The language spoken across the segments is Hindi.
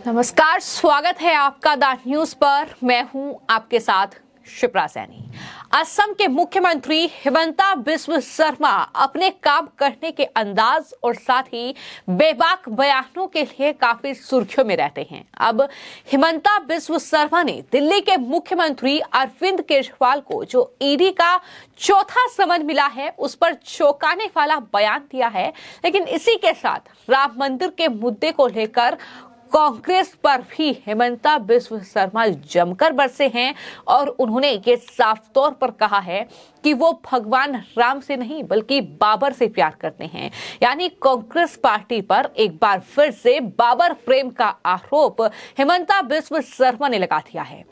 नमस्कार, स्वागत है आपका द न्यूज पर। मैं हूं आपके साथ शिप्रा सैनी। असम के मुख्यमंत्री हिमंता बिस्वा शर्मा अपने काम करने के अंदाज और साथ ही बेबाक बयानों के लिए काफी सुर्खियों में रहते हैं। अब हिमंता बिस्वा शर्मा ने दिल्ली के मुख्यमंत्री अरविंद केजरीवाल को जो ईडी का चौथा समन मिला है उस पर चौंकाने वाला बयान दिया है। लेकिन इसी के साथ राम मंदिर के मुद्दे को लेकर कांग्रेस पर भी हिमंता बिस्वा शर्मा जमकर बरसे हैं और उन्होंने ये साफ तौर पर कहा है कि वो भगवान राम से नहीं बल्कि बाबर से प्यार करते हैं। यानी कांग्रेस पार्टी पर एक बार फिर से बाबर प्रेम का आरोप हिमंता बिस्वा शर्मा ने लगा दिया है।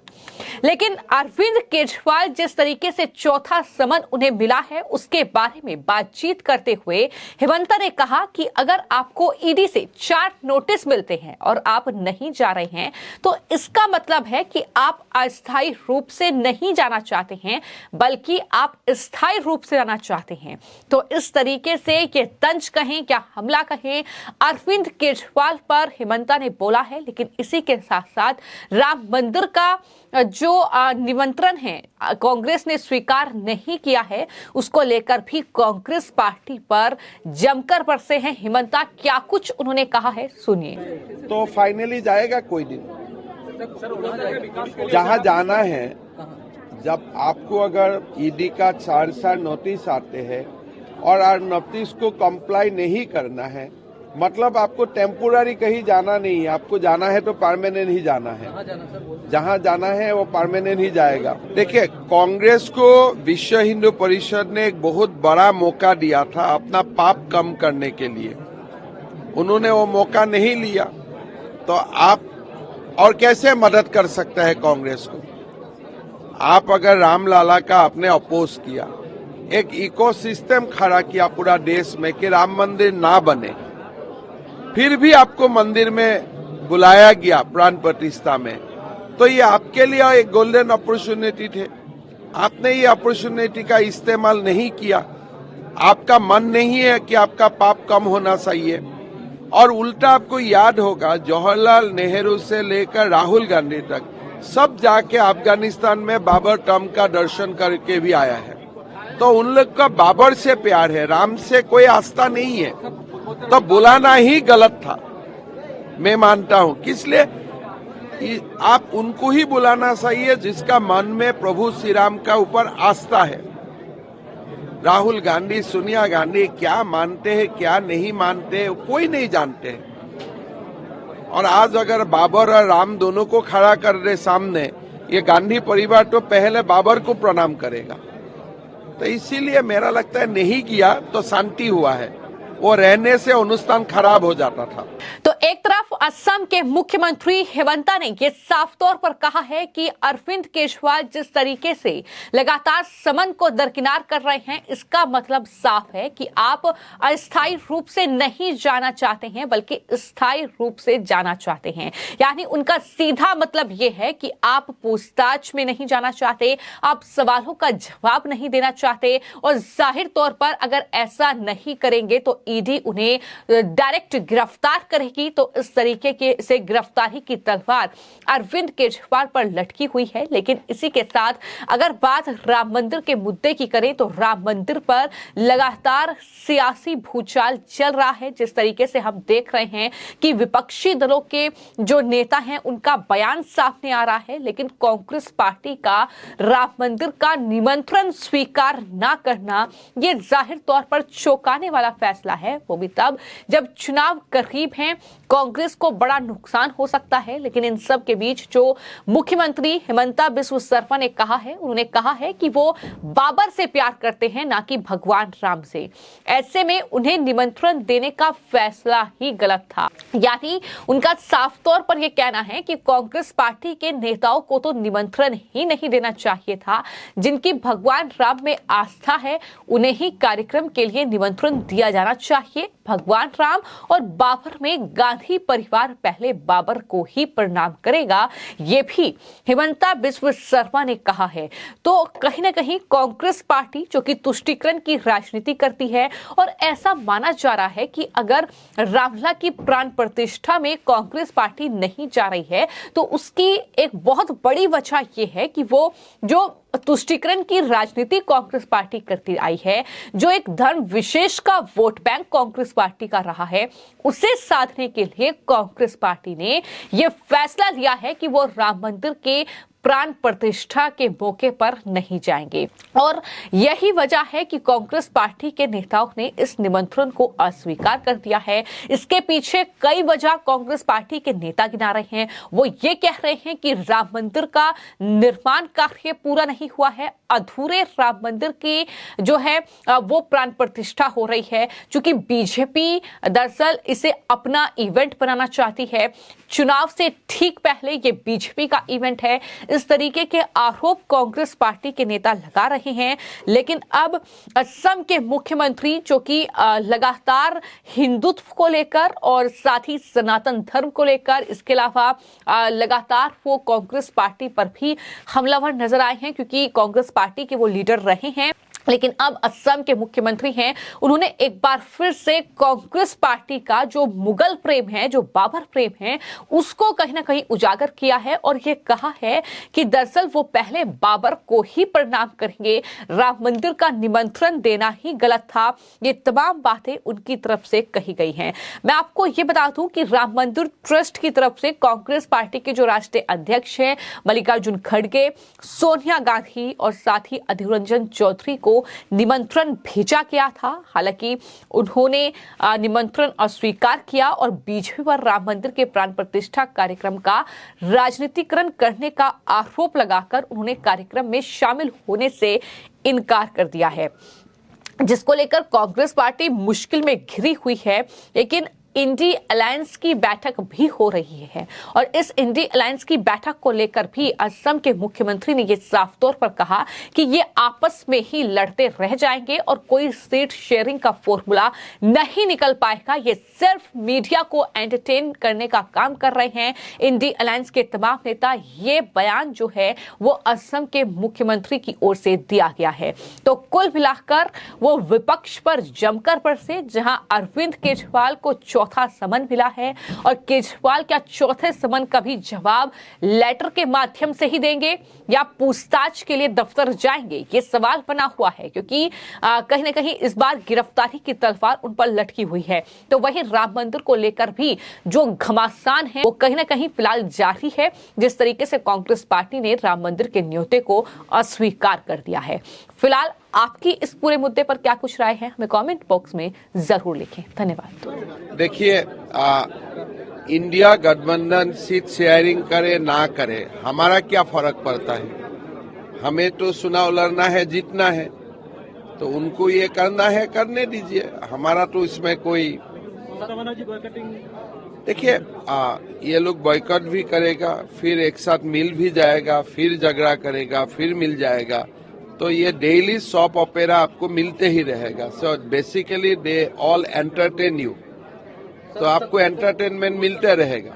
लेकिन अरविंद केजरीवाल जिस तरीके से चौथा समन उन्हें मिला है उसके बारे में बातचीत करते हुए हिमंता ने कहा कि अगर आपको ईडी से 4 नोटिस मिलते हैं और आप नहीं जा रहे हैं तो इसका मतलब है कि आप अस्थायी रूप से नहीं जाना चाहते हैं बल्कि आप स्थायी रूप से जाना चाहते हैं। तो इस तरीके से ये तंज कहें क्या हमला कहें अरविंद केजरीवाल पर हिमंता ने बोला है। लेकिन इसी के साथ साथ राम मंदिर का जो निमंत्रण है कांग्रेस ने स्वीकार नहीं किया है उसको लेकर भी कांग्रेस पार्टी पर जमकर बरसे हैं हिमंता। क्या कुछ उन्होंने कहा है सुनिए। तो फाइनली जाएगा कोई दिन जहां जाना है। जब आपको अगर ईडी का 4 नोटिस आते हैं और नोटिस को कंप्लाई नहीं करना है मतलब आपको टेम्पोररी कहीं जाना नहीं है, आपको जाना है तो परमानेंट ही जाना है। जहां जाना है वो परमानेंट ही जाएगा। देखिए, कांग्रेस को विश्व हिंदू परिषद ने एक बहुत बड़ा मौका दिया था अपना पाप कम करने के लिए। उन्होंने वो मौका नहीं लिया तो आप और कैसे मदद कर सकते हैं कांग्रेस को। आप अगर रामलाला का आपने अपोज किया, एक इकोसिस्टम खड़ा किया पूरा देश में कि राम मंदिर ना बने, फिर भी आपको मंदिर में बुलाया गया प्राण प्रतिष्ठा में, तो ये आपके लिए एक गोल्डन अपॉर्चुनिटी थे। आपने ये अपॉर्चुनिटी का इस्तेमाल नहीं किया। आपका मन नहीं है कि आपका पाप कम होना चाहिए। और उल्टा आपको याद होगा जवाहरलाल नेहरू से लेकर राहुल गांधी तक सब जाके अफगानिस्तान में बाबर टॉम का दर्शन करके भी आया है। तो उन लोग का बाबर से प्यार है, राम से कोई आस्था नहीं है। तो बुलाना ही गलत था, मैं मानता हूं। किस लिए आप उनको ही बुलाना चाहिए जिसका मन में प्रभु श्री राम का ऊपर आस्था है। राहुल गांधी, सोनिया गांधी क्या मानते हैं क्या नहीं मानते हैं कोई नहीं जानते हैं। और आज अगर बाबर और राम दोनों को खड़ा कर दे सामने, ये गांधी परिवार तो पहले बाबर को प्रणाम करेगा। तो इसीलिए मेरा लगता है नहीं किया तो शांति हुआ है, वो रहने से अनुष्ठान खराब हो जाता था। तो एक तरफ असम के मुख्यमंत्री हिमंता ने ये साफ तौर पर कहा है कि अरविंद केजरीवाल जिस तरीके से लगातार समन को दरकिनार कर रहे हैं इसका मतलब साफ है कि आप अस्थायी रूप से नहीं जाना चाहते हैं बल्कि स्थायी रूप से जाना चाहते हैं। यानी उनका सीधा मतलब ये है कि आप पूछताछ में नहीं जाना चाहते, आप सवालों का जवाब नहीं देना चाहते और जाहिर तौर पर अगर ऐसा नहीं करेंगे तो ईडी उन्हें डायरेक्ट गिरफ्तार करेगी। तो इस तरीके के से गिरफ्तारी की तलवार अरविंद केजरीवाल पर लटकी हुई है। लेकिन इसी के साथ अगर बात राम मंदिर के मुद्दे की करें तो राम मंदिर पर लगातार सियासी भूचाल चल रहा है। जिस तरीके से हम देख रहे हैं कि विपक्षी दलों के जो नेता हैं उनका बयान सामने आ रहा है, लेकिन कांग्रेस पार्टी का राम मंदिर का निमंत्रण स्वीकार न करना यह जाहिर तौर पर चौंकाने वाला फैसला है। वो भी तब जब चुनाव करीब हैं, कांग्रेस को बड़ा नुकसान हो सकता है। लेकिन इन सब के बीच जो मुख्यमंत्री हिमंता बिस्वा शर्मा ने कहा है, उन्होंने कहा है कि वो बाबर से प्यार करते हैं ना कि भगवान राम से। ऐसे में उन्हें निमंत्रण देने का फैसला ही गलत था। यानी उनका साफ तौर पर यह कहना है कि कांग्रेस पार्टी के नेताओं को तो निमंत्रण ही नहीं देना चाहिए था। जिनकी भगवान राम में आस्था है उन्हें ही कार्यक्रम के लिए निमंत्रण दिया जाना चाहिए। भगवान राम और बाबर में गांधी गांधी परिवार पहले बाबर को ही प्रणाम करेगा, ये भी हिमंता बिस्व शर्मा ने कहा है। तो कहीं ना कहीं कांग्रेस पार्टी जो कि तुष्टीकरण की राजनीति करती है और ऐसा माना जा रहा है कि अगर रामलला की प्राण प्रतिष्ठा में कांग्रेस पार्टी नहीं जा रही है तो उसकी एक बहुत बड़ी वजह यह है कि वो जो तुष्टीकरण की राजनीति कांग्रेस पार्टी करती आई है, जो एक धर्म विशेष का वोट बैंक कांग्रेस पार्टी का रहा है, उसे साधने के लिए कांग्रेस पार्टी ने यह फैसला लिया है कि वो राम मंदिर के प्राण प्रतिष्ठा के मौके पर नहीं जाएंगे। और यही वजह है कि कांग्रेस पार्टी के नेताओं ने इस निमंत्रण को अस्वीकार कर दिया है। इसके पीछे कई वजह कांग्रेस पार्टी के नेता गिना रहे हैं। वो ये कह रहे हैं कि राम मंदिर का निर्माण कार्य पूरा नहीं हुआ है, अधूरे राम मंदिर की जो है वो प्राण प्रतिष्ठा हो रही है। चूंकि बीजेपी दरअसल इसे अपना इवेंट बनाना चाहती है, चुनाव से ठीक पहले ये बीजेपी का इवेंट है, इस तरीके के आरोप कांग्रेस पार्टी के नेता लगा रहे हैं। लेकिन अब असम के मुख्यमंत्री जो कि लगातार हिंदुत्व को लेकर और साथ ही सनातन धर्म को लेकर, इसके अलावा लगातार वो कांग्रेस पार्टी पर भी हमलावर नजर आए हैं, क्योंकि कांग्रेस पार्टी के वो लीडर रहे हैं। लेकिन अब असम के मुख्यमंत्री हैं, उन्होंने एक बार फिर से कांग्रेस पार्टी का जो मुगल प्रेम है, जो बाबर प्रेम है, उसको कहीं ना कहीं उजागर किया है और ये कहा है कि दरअसल वो पहले बाबर को ही प्रणाम करेंगे, राम मंदिर का निमंत्रण देना ही गलत था। ये तमाम बातें उनकी तरफ से कही गई हैं। मैं आपको ये बता दूं कि राम मंदिर ट्रस्ट की तरफ से कांग्रेस पार्टी के जो राष्ट्रीय अध्यक्ष हैं मल्लिकार्जुन खड़गे, सोनिया गांधी और साथ ही अधीर रंजन चौधरी को निमंत्रण भेजा गया था। हालांकि उन्होंने निमंत्रण अस्वीकार किया और बीजेपी पर राम मंदिर के प्राण प्रतिष्ठा कार्यक्रम का राजनीतिकरण करने का आरोप लगाकर उन्होंने कार्यक्रम में शामिल होने से इनकार कर दिया है, जिसको लेकर कांग्रेस पार्टी मुश्किल में घिरी हुई है। लेकिन इंडी अलायंस की बैठक भी हो रही है और इस इंडी अलायंस की बैठक को लेकर भी असम के मुख्यमंत्री ने यह साफ तौर पर कहा कि ये आपस में ही लड़ते रह जाएंगे और कोई सीट शेयरिंग का फॉर्मूला नहीं निकल पाएगा। ये सिर्फ मीडिया को एंटरटेन करने का काम कर रहे हैं इंडी अलायंस के तमाम नेता। ये बयान जो है वो असम के मुख्यमंत्री की ओर से दिया गया है। तो कुल मिलाकर वो विपक्ष पर जमकर बरसे, जहां अरविंद केजरीवाल को चौथा समन मिला है और केजरीवाल क्या चौथे समन का भी जवाब लेटर के माध्यम से ही देंगे या पूछताछ के लिए दफ्तर जाएंगे, ये सवाल बना हुआ है। क्योंकि कहीं ना कहीं इस बार गिरफ्तारी की तलवार उन पर लटकी हुई है। तो वही राम मंदिर को लेकर भी जो घमासान है वो कहीं ना कहीं फिलहाल जारी है, जिस तरीके से कांग्रेस पार्टी ने राम मंदिर के न्योते को अस्वीकार कर दिया है। फिलहाल आपकी इस पूरे मुद्दे पर क्या कुछ राय है, हमें कमेंट बॉक्स में जरूर लिखें। धन्यवाद। देखिए, इंडिया गठबंधन सीट शेयरिंग करे ना करे हमारा क्या फर्क पड़ता है। हमें तो चुनाव लड़ना है, जीतना है, तो उनको ये करना है, करने दीजिए। हमारा तो इसमें कोई, देखिए ये लोग बॉयकॉट भी करेगा, फिर एक साथ मिल भी जाएगा, फिर झगड़ा करेगा, फिर मिल जाएगा। तो ये डेली सॉप ऑपेरा आपको मिलते ही रहेगा। So basically they all entertain you, तो आपको एंटरटेनमेंट मिलते रहेगा।